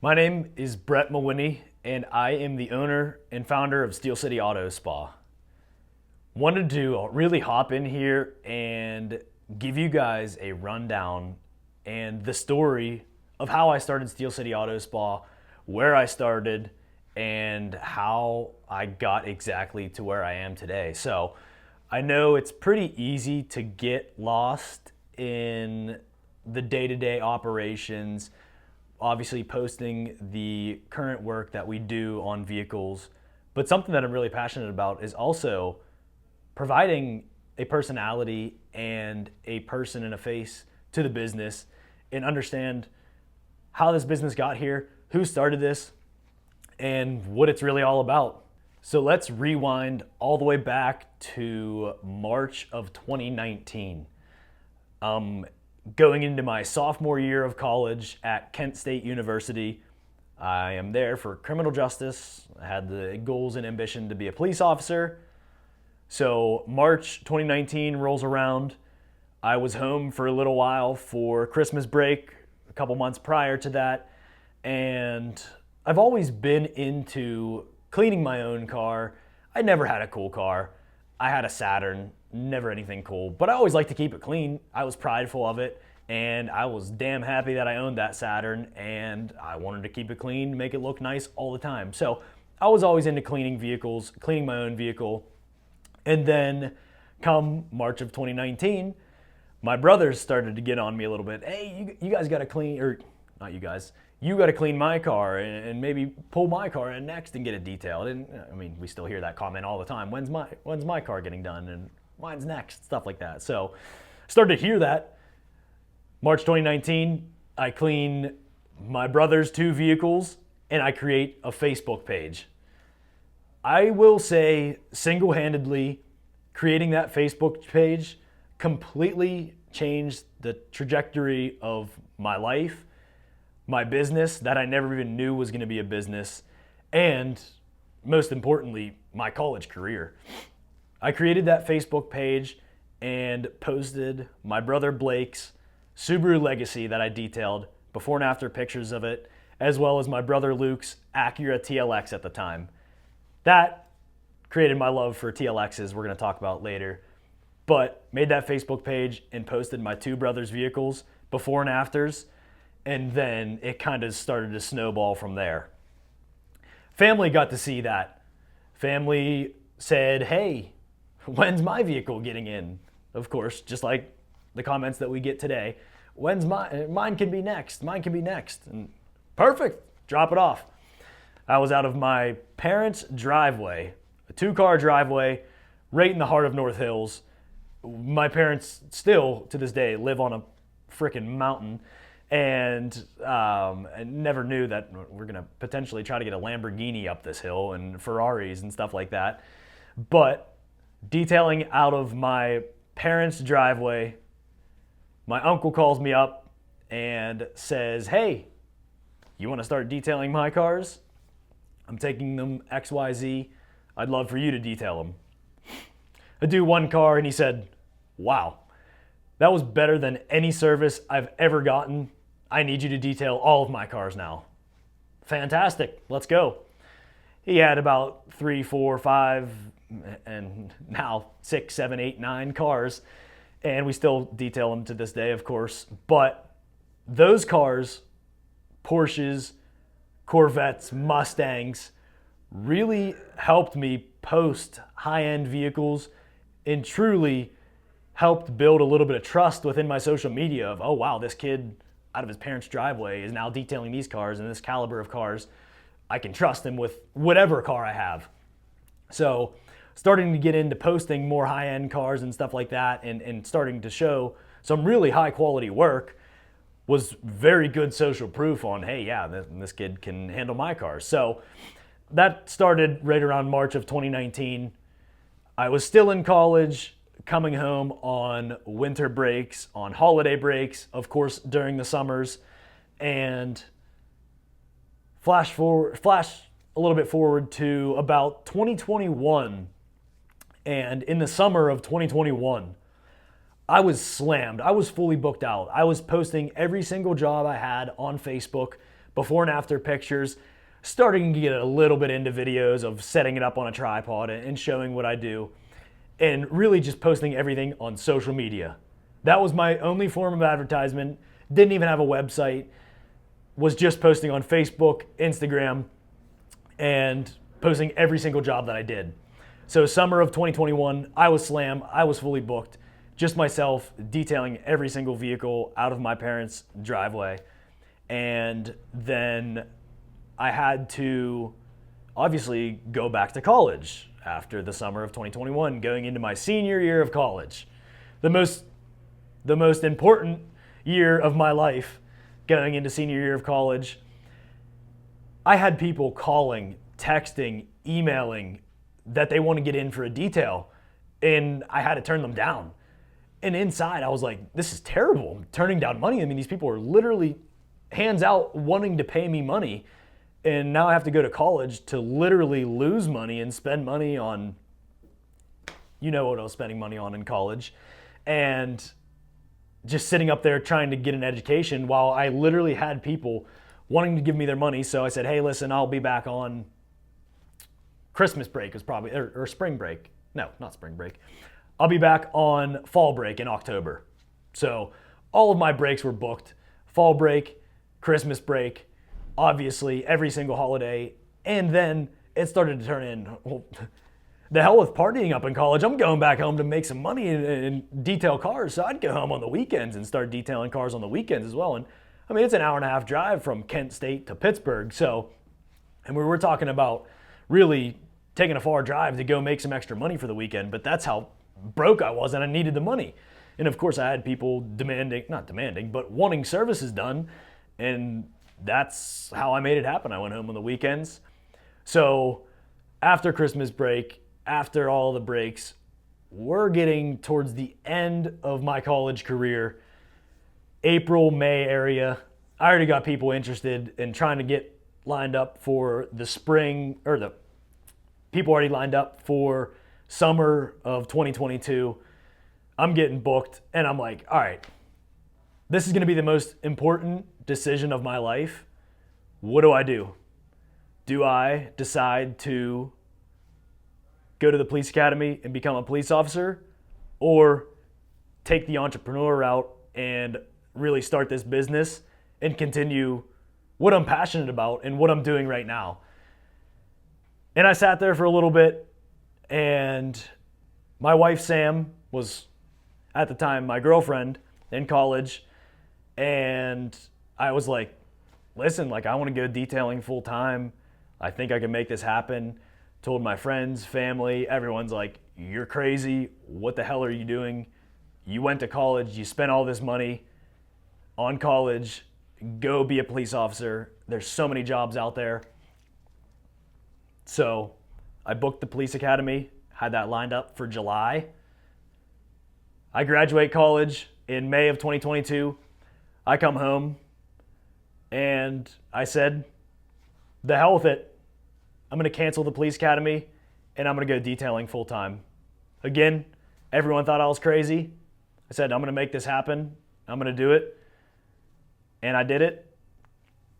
My name is Brett Mawhinney, and I am the owner and founder of Steel City Auto Spa. Wanted to really hop in here and give you guys a rundown and the story of how I started Steel City Auto Spa, where I started, and how I got exactly to where I am today. So I know it's pretty easy to get lost in the day-to-day operations, obviously posting the current work that we do on vehicles, but something that I'm really passionate about is also providing a personality and a person and a face to the business and understand how this business got here, who started this, and what it's really all about. So let's rewind all the way back to March of 2019. Going into my sophomore year of college at Kent State University. I am there for criminal justice. I had the goals and ambition to be a police officer. So March 2019 rolls around. I was home for a little while for Christmas break, a couple months prior to that, and I've always been into cleaning my own car. I never had a cool car. I had a Saturn, never anything cool, but I always liked to keep it clean. I was prideful of it, and I was damn happy that I owned that Saturn, and I wanted to keep it clean, make it look nice all the time. So I was always into cleaning vehicles, cleaning my own vehicle. And then come March of 2019, my brothers started to get on me a little bit. Hey, you guys got to clean, or not you guys, you got to clean my car and maybe pull my car in next and get it detailed. And I mean, we still hear that comment all the time. When's my car getting done? And mine's next, stuff like that. So started to hear that. March 2019, I clean my brother's two vehicles and I create a Facebook page. I will say single-handedly creating that Facebook page completely changed the trajectory of my life, my business that I never even knew was going to be a business, and most importantly, my college career. I created that Facebook page and posted my brother Blake's Subaru Legacy that I detailed, before and after pictures of it, as well as my brother Luke's Acura TLX at the time. That created my love for TLXs, we're going to talk about later, but made that Facebook page and posted my two brothers' vehicles, before and afters, and then it kind of started to snowball from there. Family got to see that. Family said, hey, when's my vehicle getting in? Of course, just like the comments that we get today. When's mine can be next, mine can be next. And perfect, drop it off. I was out of my parents' driveway, a 2-car driveway, right in the heart of North Hills. My parents still, to this day, live on a freaking mountain, and I never knew that we're going to potentially try to get a Lamborghini up this hill and Ferraris and stuff like that. But detailing out of my parents' driveway, my uncle calls me up and says, hey, you want to start detailing my cars? I'm taking them XYZ. I'd love for you to detail them. I do one car, and he said, wow, that was better than any service I've ever gotten. I need you to detail all of my cars now. Fantastic, let's go. He had about 3, 4, 5, and now 6, 7, 8, 9 cars, and we still detail them to this day, of course. But those cars, Porsches, Corvettes, Mustangs, really helped me post high-end vehicles and truly helped build a little bit of trust within my social media of, oh wow, this kid out of his parents' driveway is now detailing these cars and this caliber of cars. I can trust him with whatever car I have. So starting to get into posting more high-end cars and stuff like that, and starting to show some really high-quality work was very good social proof on, hey, yeah, this kid can handle my cars. So that started right around March of 2019. I was still in college, coming home on winter breaks, on holiday breaks, of course, during the summers, and flash a little bit forward to about 2021. And in the summer of 2021, I was slammed. I was fully booked out. I was posting every single job I had on Facebook, before and after pictures, starting to get a little bit into videos of setting it up on a tripod and showing what I do, and really just posting everything on social media. That was my only form of advertisement. Didn't even have a website. Was just posting on Facebook, Instagram, and posting every single job that I did. So summer of 2021, I was slammed. I was fully booked. Just myself detailing every single vehicle out of my parents' driveway. And then I had to obviously go back to college after the summer of 2021, going into my senior year of college. The most important year of my life, going into senior year of college. I had people calling, texting, emailing that they want to get in for a detail, and I had to turn them down. And inside I was like, this is terrible. I'm turning down money. I mean, these people are literally hands out wanting to pay me money, and now I have to go to college to literally lose money and spend money on, you know what I was spending money on in college, and just sitting up there trying to get an education while I literally had people wanting to give me their money. So I said, hey, listen, I'll be back on Christmas break was probably, or spring break. No, not spring break. I'll be back on fall break in October. So all of my breaks were booked. Fall break, Christmas break, obviously every single holiday. And then it started to turn in, well, the hell with partying up in college. I'm going back home to make some money and detail cars. So I'd go home on the weekends and start detailing cars on the weekends as well. And I mean, it's an hour and a half drive from Kent State to Pittsburgh. So, and we were talking about really taking a far drive to go make some extra money for the weekend, but that's how broke I was and I needed the money. And of course I had people not demanding, but wanting services done. And that's how I made it happen. I went home on the weekends. So after Christmas break, after all the breaks, we're getting towards the end of my college career, April, May area. I already got people interested in trying to get lined up for the spring, or the people already lined up for summer of 2022. I'm getting booked and I'm like, all right, this is going to be the most important decision of my life. What do I do? Do I decide to go to the police academy and become a police officer, or take the entrepreneur route and really start this business and continue what I'm passionate about and what I'm doing right now? And I sat there for a little bit, and my wife, Sam, was at the time my girlfriend in college. And I was like, listen, like, I want to go detailing full time. I think I can make this happen. Told my friends, family, everyone's like, you're crazy. What the hell are you doing? You went to college, you spent all this money on college, go be a police officer. There's so many jobs out there. So I booked the police academy, had that lined up for July. I graduate college in May of 2022. I come home and I said, the hell with it. I'm going to cancel the police academy and I'm going to go detailing full time. Again, everyone thought I was crazy. I said, I'm going to make this happen. I'm going to do it. And I did it.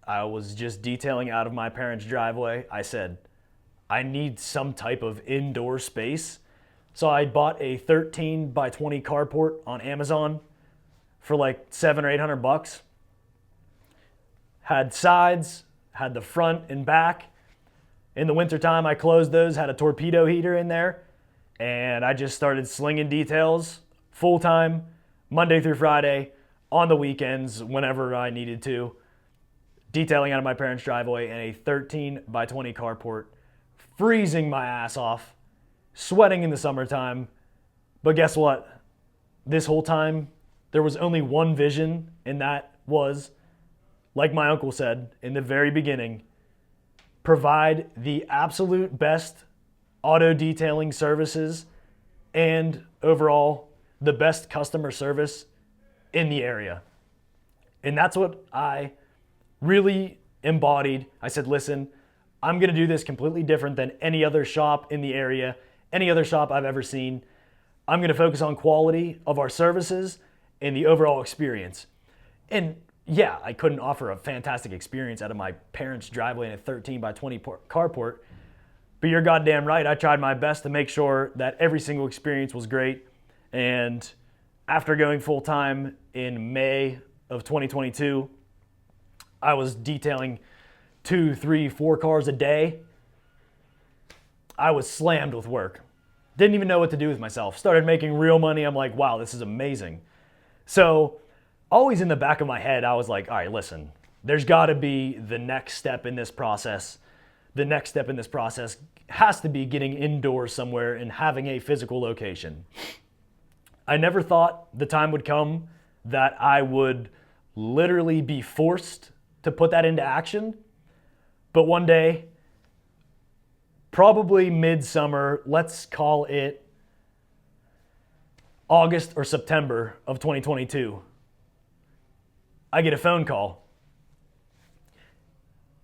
I was just detailing out of my parents' driveway. I said, I need some type of indoor space. So I bought a 13 by 20 carport on Amazon for like $700 or $800. Had sides, had the front and back. In the wintertime, I closed those, had a torpedo heater in there, and I just started slinging details full time, Monday through Friday, on the weekends, whenever I needed to, detailing out of my parents' driveway in a 13 by 20 carport, freezing my ass off, sweating in the summertime. But guess what? This whole time, there was only one vision, and that was, like my uncle said in the very beginning, provide the absolute best auto detailing services and overall the best customer service in the area. And that's what I really embodied. I said, listen, I'm going to do this completely different than any other shop in the area, any other shop I've ever seen. I'm going to focus on quality of our services and the overall experience. And yeah, I couldn't offer a fantastic experience out of my parents' driveway in a 13 by 20 carport. But you're goddamn right. I tried my best to make sure that every single experience was great. And after going full time in May of 2022, I was detailing 2, 3, 4 cars a day. I was slammed with work. Didn't even know what to do with myself. Started making real money. I'm like, wow, this is amazing. So always in the back of my head, I was like, all right, listen, there's got to be the next step in this process. The next step in this process has to be getting indoors somewhere and having a physical location. I never thought the time would come that I would literally be forced to put that into action. But one day, probably midsummer, let's call it August or September of 2022, I get a phone call.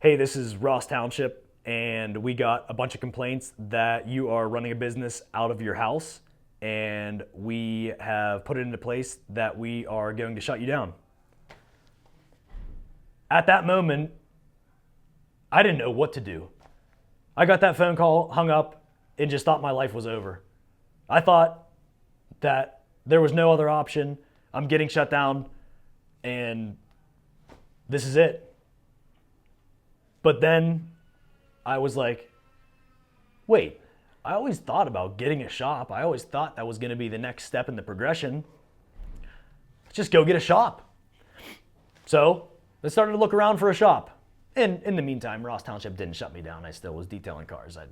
Hey, this is Ross Township, and we got a bunch of complaints that you are running a business out of your house, and we have put it into place that we are going to shut you down. At that moment, I didn't know what to do. I got that phone call, hung up, and just thought my life was over. I thought that there was no other option. I'm getting shut down, and this is it. But then I was like, wait, I always thought about getting a shop. I always thought that was going to be the next step in the progression. Let's just go get a shop. So I started to look around for a shop. And in the meantime, Ross Township didn't shut me down. I still was detailing cars. I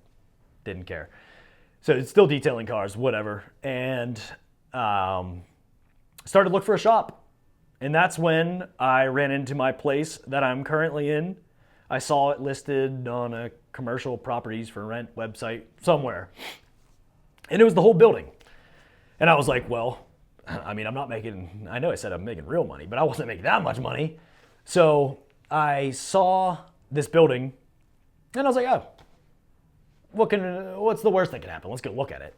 didn't care. So it's still detailing cars, whatever. And started to look for a shop. And that's when I ran into my place that I'm currently in. I saw it listed on a commercial properties for rent website somewhere. And it was the whole building. And I was like, well, I mean, I know I said I'm making real money, but I wasn't making that much money. So I saw this building and I was like, oh, what's the worst that can happen? Let's go look at it.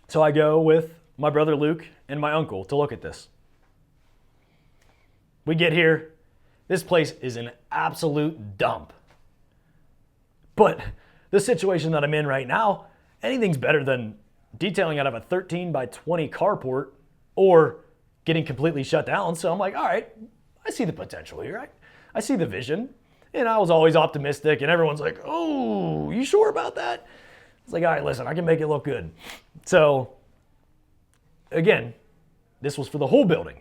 So I go with my brother Luke and my uncle to look at this. We get here. This place is an absolute dump. But the situation that I'm in right now, anything's better than detailing out of a 13 by 20 carport or getting completely shut down. So I'm like, all right, I see the potential here. I see the vision. And I was always optimistic, and everyone's like, oh, you sure about that? It's like, all right, listen, I can make it look good. So again, this was for the whole building.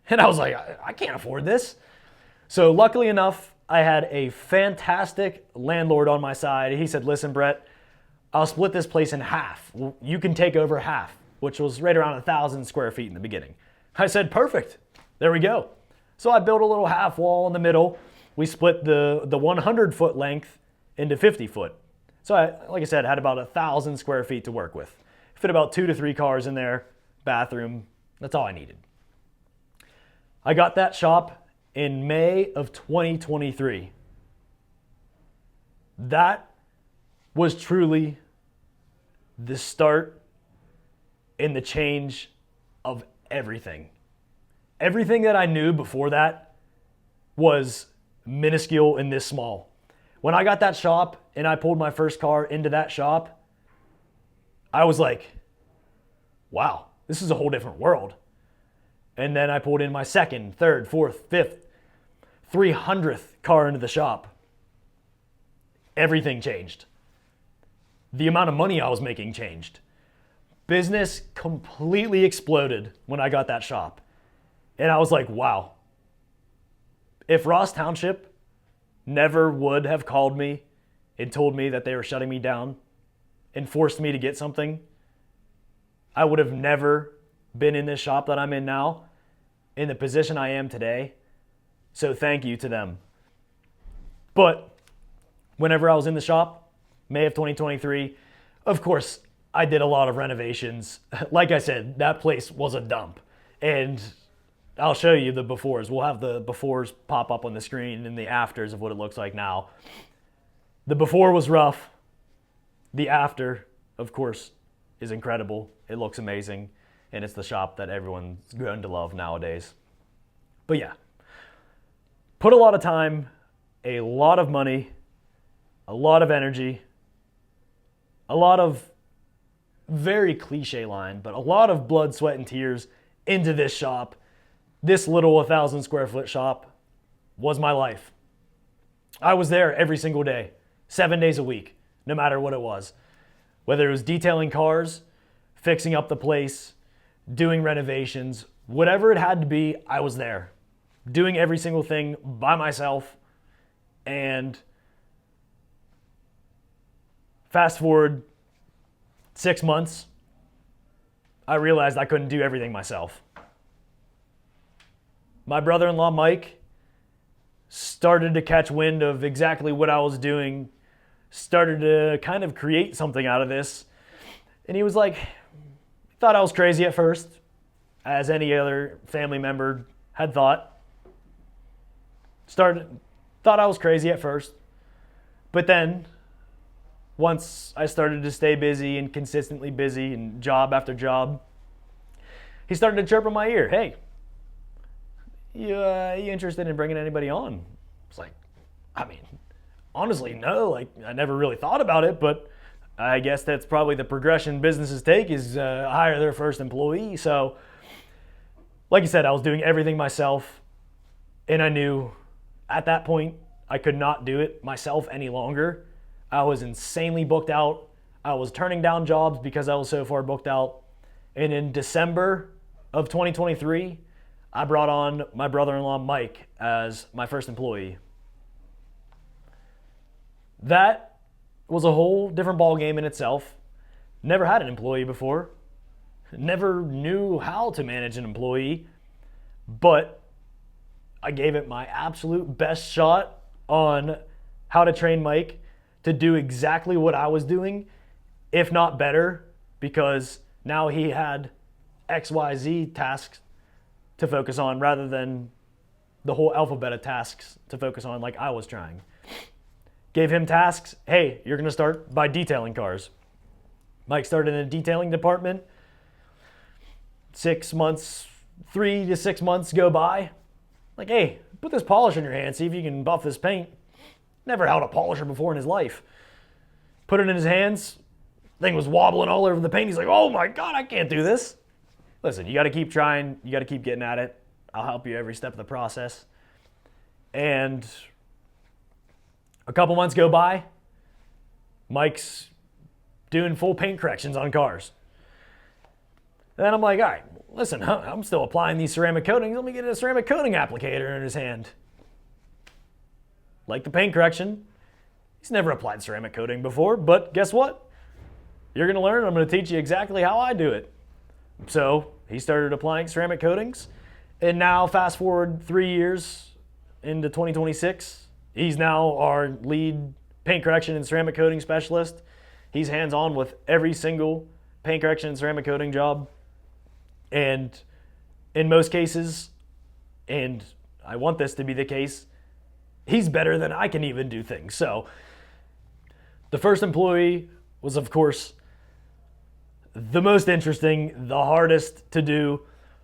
And I was like, I can't afford this. So luckily enough, I had a fantastic landlord on my side. He said, listen, Brett, I'll split this place in half. You can take over half, which was right around 1,000 square feet in the beginning. I said, perfect. There we go. So I built a little half wall in the middle. We split the 100-foot length into 50 foot. So like I said, I had about 1,000 square feet to work with. Fit about 2 to 3 cars in there, bathroom. That's all I needed. I got that shop in May of 2023. That was truly the start and the change of everything. Everything that I knew before that was minuscule and this small. When I got that shop and I pulled my first car into that shop, I was like, wow, this is a whole different world. And then I pulled in my second, third, fourth, fifth, 300th car into the shop. Everything changed. The amount of money I was making changed. Business completely exploded when I got that shop. And I was like, wow. If Ross Township never would have called me and told me that they were shutting me down and forced me to get something, I would have never been in this shop that I'm in now, in the position I am today. So thank you to them. But whenever I was in the shop, May of 2023, of course, I did a lot of renovations. Like I said, that place was a dump. And I'll show you the befores. We'll have the befores pop up on the screen and the afters of what it looks like now. The before was rough. The after, of course, is incredible. It looks amazing. And it's the shop that everyone's grown to love nowadays. But yeah, put a lot of time, a lot of money, a lot of energy, a lot of, very cliche line, but a lot of blood, sweat, and tears into this shop. This little 1,000 square foot shop was my life. I was there every single day, 7 days a week, no matter what it was. Whether it was detailing cars, fixing up the place, doing renovations, whatever it had to be, I was there. Doing every single thing by myself. And fast forward 6 months, I realized I couldn't do everything myself. My brother-in-law, Mike, started to catch wind of exactly what I was doing, started to kind of create something out of this. And he was like, thought I was crazy at first, as any other family member had thought. Thought I was crazy at first. But then, once I started to stay busy and consistently busy and job after job, he started to chirp in my ear, hey, you interested in bringing anybody on? It's like, I mean, honestly, no. Like, I never really thought about it, but I guess that's probably the progression businesses take is hire their first employee. So, like you said, I was doing everything myself, and I knew at that point I could not do it myself any longer. I was insanely booked out. I was turning down jobs because I was so far booked out. And in December of 2023, I brought on my brother-in-law, Mike, as my first employee. That was a whole different ballgame in itself. Never had an employee before. Never knew how to manage an employee. But I gave it my absolute best shot on how to train Mike to do exactly what I was doing, if not better, because now he had XYZ tasks to focus on rather than the whole alphabet of tasks to focus on like I was trying. Gave him tasks. Hey, you're going to start by detailing cars. Mike started in a detailing department. 6 months, 3 to 6 months go by. Like, hey, put this polish in your hand, see if you can buff this paint. Never held a polisher before in his life. Put it in his hands. Thing was wobbling all over the paint. He's like, oh my God, I can't do this. Listen, you got to keep trying. You got to keep getting at it. I'll help you every step of the process. And a couple months go by. Mike's doing full paint corrections on cars. And then I'm like, all right, listen, I'm still applying these ceramic coatings. Let me get a ceramic coating applicator in his hand. Like the paint correction, he's never applied ceramic coating before, but guess what? You're going to learn. I'm going to teach you exactly how I do it. So he started applying ceramic coatings, and now fast forward 3 years into 2026, he's now our lead paint correction and ceramic coating specialist. He's hands-on with every single paint correction and ceramic coating job. And in most cases, and I want this to be the case, he's better than I can even do things. So the first employee was, of course, the most interesting, the hardest to do,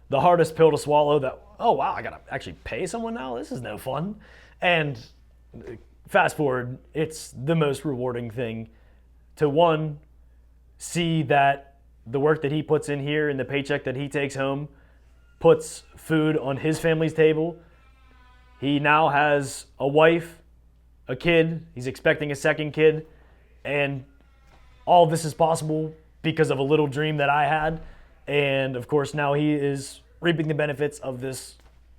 the hardest pill to swallow. That, oh wow, I gotta actually pay someone now? This is no fun. And fast forward, it's the most rewarding thing to, one, see that the work that he puts in here and the paycheck that he takes home puts food on his family's table. He now has a wife, a kid. He's expecting a second kid. And all of this is possible because of a little dream that I had. And of course, now he is reaping the benefits of this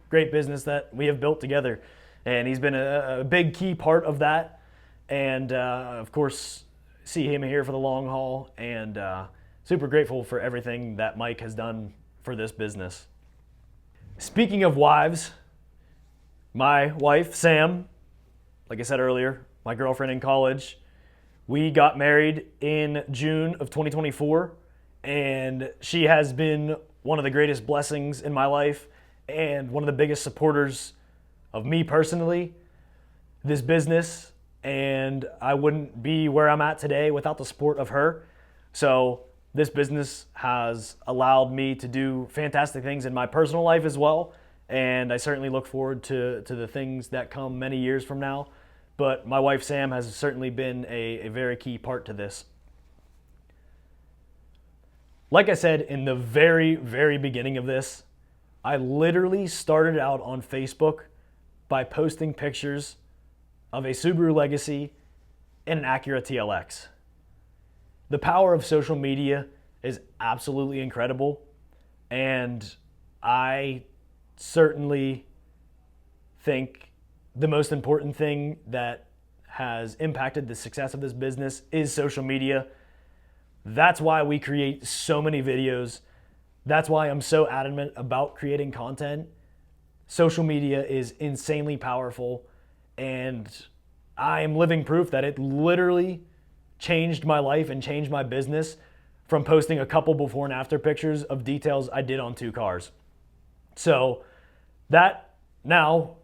great business that we have built together. And he's been a big key part of that. And of course, see him here for the long haul. And super grateful for everything that Mike has done for this business. Speaking of wives, my wife, Sam, like I said earlier, my girlfriend in college, we got married in June of 2024, and she has been one of the greatest blessings in my life and one of the biggest supporters of me personally, this business, and I wouldn't be where I'm at today without the support of her. So this business has allowed me to do fantastic things in my personal life as well, and I certainly look forward to the things that come many years from now. But my wife Sam has certainly been a very key part to this. Like I said in the very, very beginning of this, I literally started out on Facebook by posting pictures of a Subaru Legacy and an Acura TLX. The power of social media is absolutely incredible, and I certainly think the most important thing that has impacted the success of this business is social media. That's why we create so many videos. That's why I'm so adamant about creating content. Social media is insanely powerful, and I am living proof that it literally changed my life and changed my business from posting a couple before and after pictures of details I did on 2 cars. So that now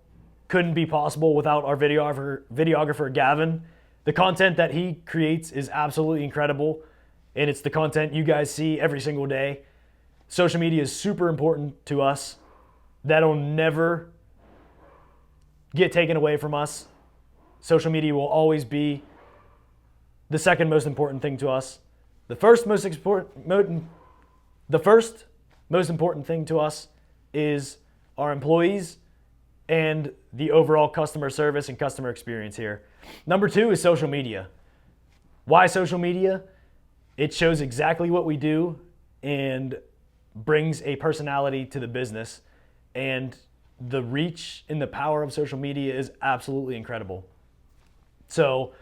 couldn't be possible without our videographer Gavin. The content that he creates is absolutely incredible, and it's the content you guys see every single day. Social media is super important to us. That'll never get taken away from us. Social media will always be the second most important thing to us. The first most important thing to us is our employees and the overall customer service and customer experience here. Number 2 is social media. Why social media? It shows exactly what we do and brings a personality to the business. And the reach and the power of social media is absolutely incredible. So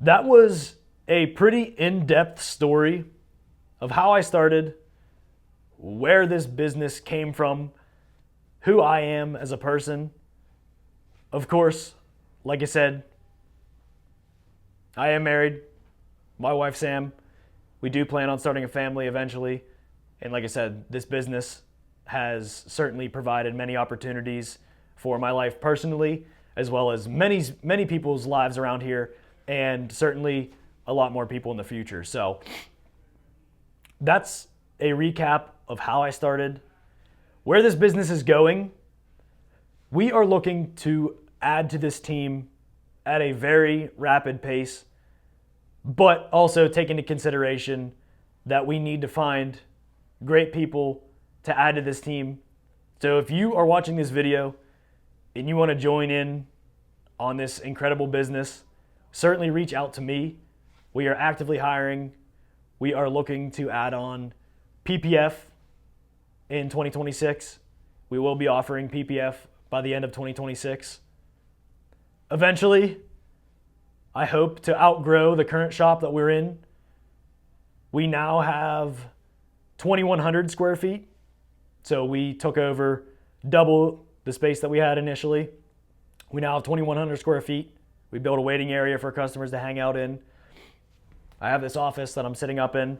that was a pretty in-depth story of how I started, where this business came from, who I am as a person. Of course, like I said, I am married. My wife Sam, we do plan on starting a family eventually. And like I said, this business has certainly provided many opportunities for my life personally, as well as many people's lives around here, and certainly a lot more people in the future. So that's a recap of how I started. Where this business is going, we are looking to add to this team at a very rapid pace, but also take into consideration that we need to find great people to add to this team. So if you are watching this video and you want to join in on this incredible business, certainly reach out to me. We are actively hiring. We are looking to add on PPF in 2026. We will be offering PPF by the end of 2026. Eventually, I hope to outgrow the current shop that we're in. We now have 2,100 square feet. So we took over double the space that we had initially. We now have 2,100 square feet. We built a waiting area for customers to hang out in. I have this office that I'm sitting up in.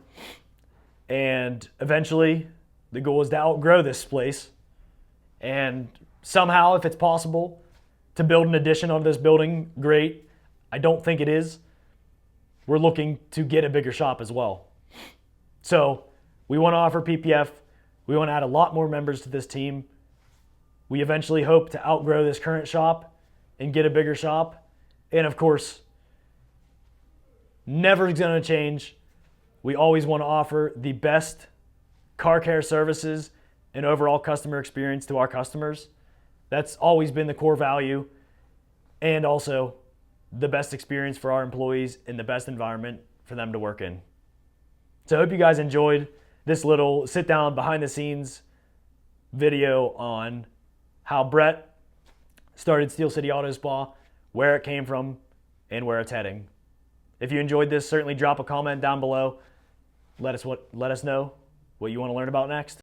And eventually, the goal is to outgrow this place. And somehow, if it's possible to build an addition on this building, great. I don't think it is. We're looking to get a bigger shop as well. So we want to offer PPF. We want to add a lot more members to this team. We eventually hope to outgrow this current shop and get a bigger shop. And of course, never is going to change. We always want to offer the best car care services and overall customer experience to our customers. That's always been the core value, and also the best experience for our employees and the best environment for them to work in. So I hope you guys enjoyed this little sit down behind the scenes video on how Brett started Steel City Auto Spa, where it came from, and where it's heading. If you enjoyed this, certainly drop a comment down below. Let us know what you want to learn about next.